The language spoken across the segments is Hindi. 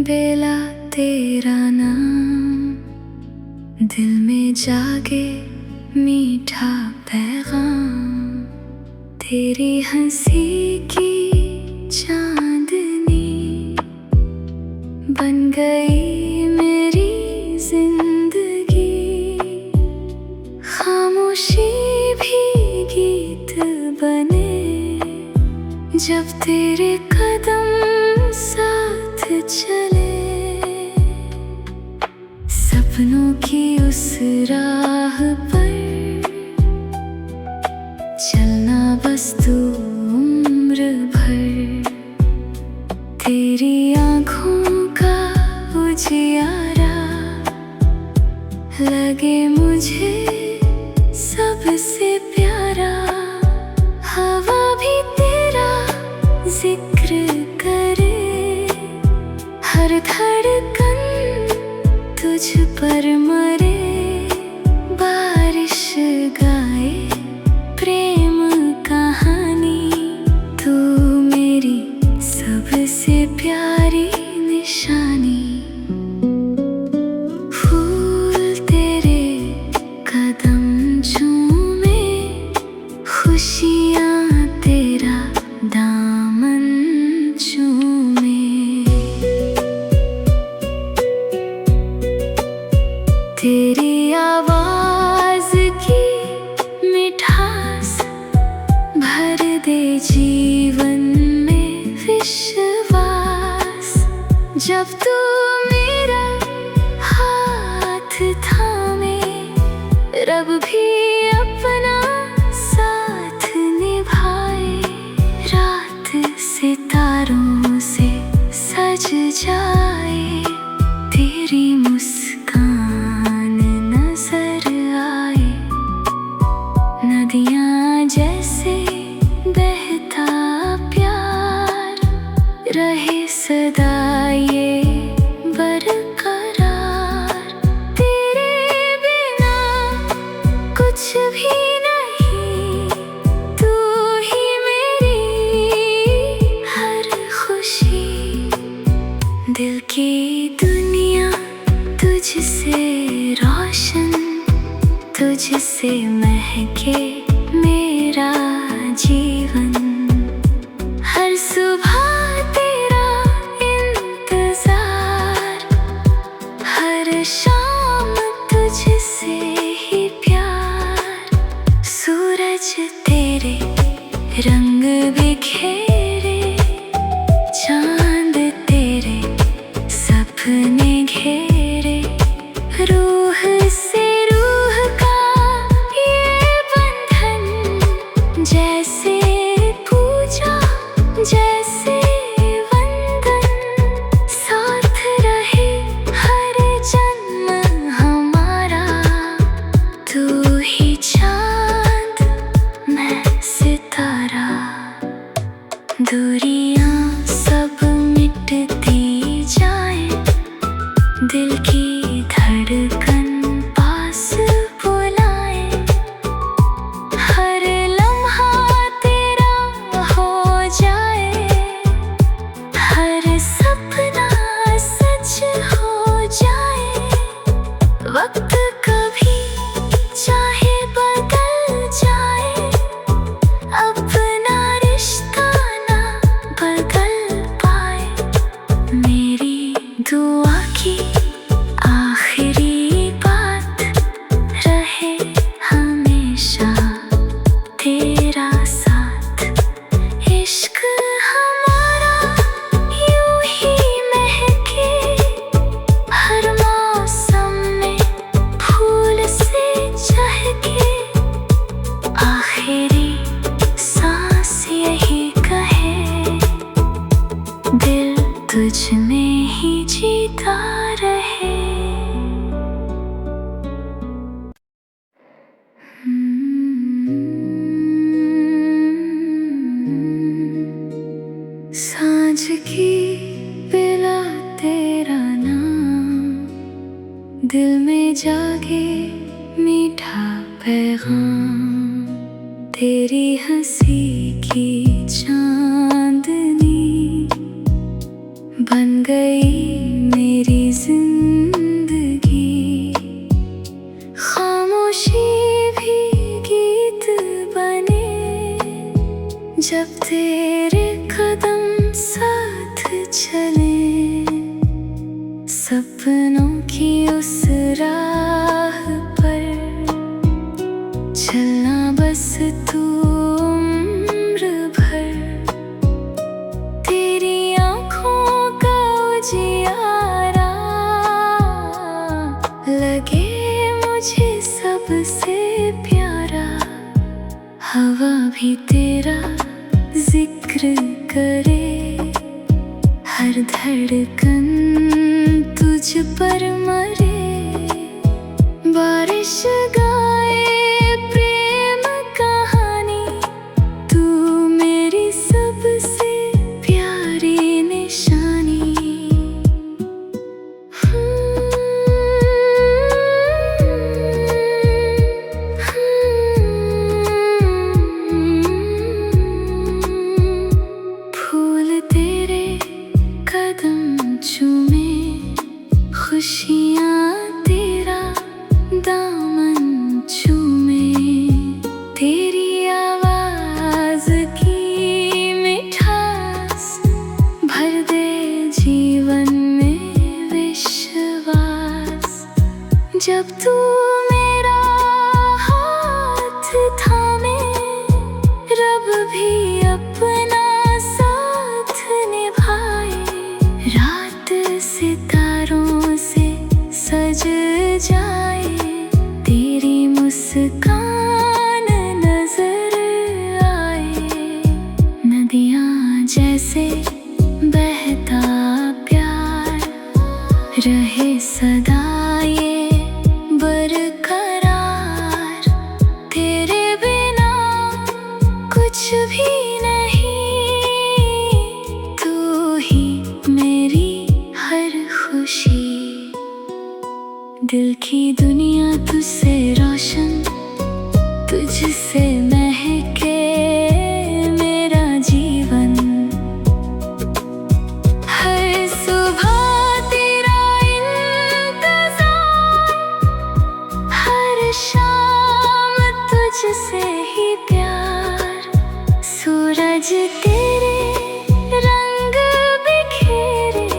बेला तेरा नाम, दिल में जागे मीठा पैगाम। तेरी हंसी की चांदनी बन गई मेरी जिंदगी। खामोशी भी गीत बने जब तेरे कदम साथ चले। सपनों की उस राह पर चलना बस तू उम्र भर। तेरी आँखों का उजियारा लगे मुझे सबसे प्यारा। हवा भी तेरा जिक्र करे, हर धड़कन तुझ पर मरे। बारिश गाए प्रेम कहानी, तू मेरी सबसे प्यारी निशानी। फूल तेरे कदम चूमे, खुशियाँ तेरा दामन चूमे। तेरी आवाज की मिठास भर दे जीवन में विश्वास। जब तू मेरा हाथ थामे, रब भी अपना साथ निभाए। रात सितारों से सज जाए, तेरी मुस्कान नजर आए। नदियाँ जैसे बहता प्यार रहे सदा ये बरकरार। तेरे बिना कुछ भी नहीं, तू ही मेरी हर खुशी। दिल की दुनिया तुझसे रोशन, तुझसे महके मेरा जीवन। हर सुबह तेरा इंतजार, हर शाम तुझसे ही प्यार। सूरज तेरे रंग बिखेरे, चांद तेरे सपने घेरे। रूह से रूह का ये बंधन, जैसे पूजा जैसे वंदन। साथ रहे हर जन्म हमारा, तू ही चांद मैं सितारा। दूरियां सब मिटती जाए, दिल की धड़कन पास बुलाए। हर लम्हा तेरा हो जाए, हर सपना सच हो जाए। वक्त कभी चाहे बदल जाए, अपना रिश्ता ना बदल पाए। मेरी दुआ की आखिरी बात रहे हमेशा तेरा साथ। इश्क हमारा यूं ही महके, हर मौसम में फूल से चहके। आखिरी सांस यही कहे, दिल तुझ में ही जीता रहे। सांझ की बेला तेरा नाम, दिल में जागे मीठा पैगाम। तेरी हंसी की चांदनी बन गई सपनों की उस राह पर चलना बस तू उम्र भर। तेरी आँखों का उजियारा लगे मुझे सबसे प्यारा। हवा भी तेरा जिक्र करे, हर धड़कन तुझ पर मरे। बारिश गाए प्रेम कहानी, तू मेरी सबसे प्यारी निशानी। फूल तेरे कदम चूमे, खुशियाँ तेरा दामन चूमे। तेरी आवाज़ की मिठास भर दे जीवन में विश्वास। जब तू मेरा हाथ थामे, रब भी अपना साथ निभाए। रात सितारों से सज जाए, तेरी मुस्कान नजर आए। नदियाँ जैसे बहता प्यार रहे सदा ये बरकरार। तेरे बिना कुछ भी नहीं, तू ही मेरी हर खुशी। दिल की दुनिया तुझसे रोशन, तुझसे महके मेरा जीवन। हर सुबह तेरा इंतजार, हर शाम तुझसे ही प्यार। सूरज तेरे रंग बिखेरे,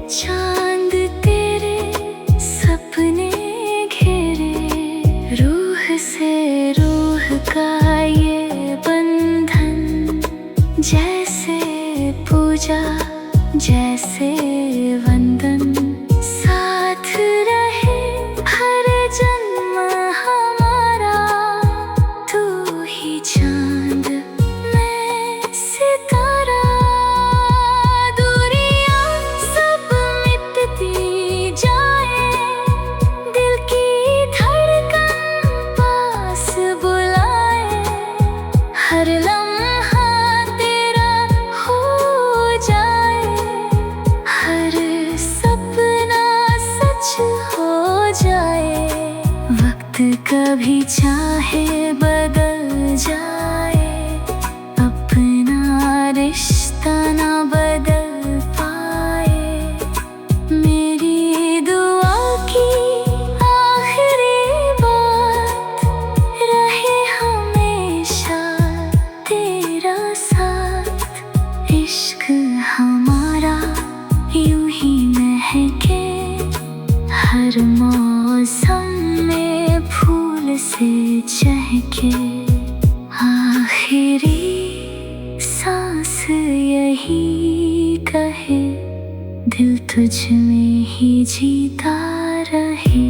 चांद तेरे सपने घेरे। रूह से रूह का ये बंधन, जैसे पूजा जैसे वंदन। साथ रहे हर जन्म हमारा, तू ही चांद मैं सितारा। दूरियां सब मिटती जाए, दिल की धड़कन पास बुलाए। हर लम्हा तेरा हो जाए, हर सपना सच हो जाए। वक्त कभी चाहे बदल जाए, अपना रिश्ता ना बदल पाए। मेरी दुआ की आखिरी बात रहे हमेशा तेरा साथ। इश्क हमारा यूं ही महके, हर मौसम में फूल से चहके। आखिरी सांस यही कहे, दिल तुझ में ही जीता रहे।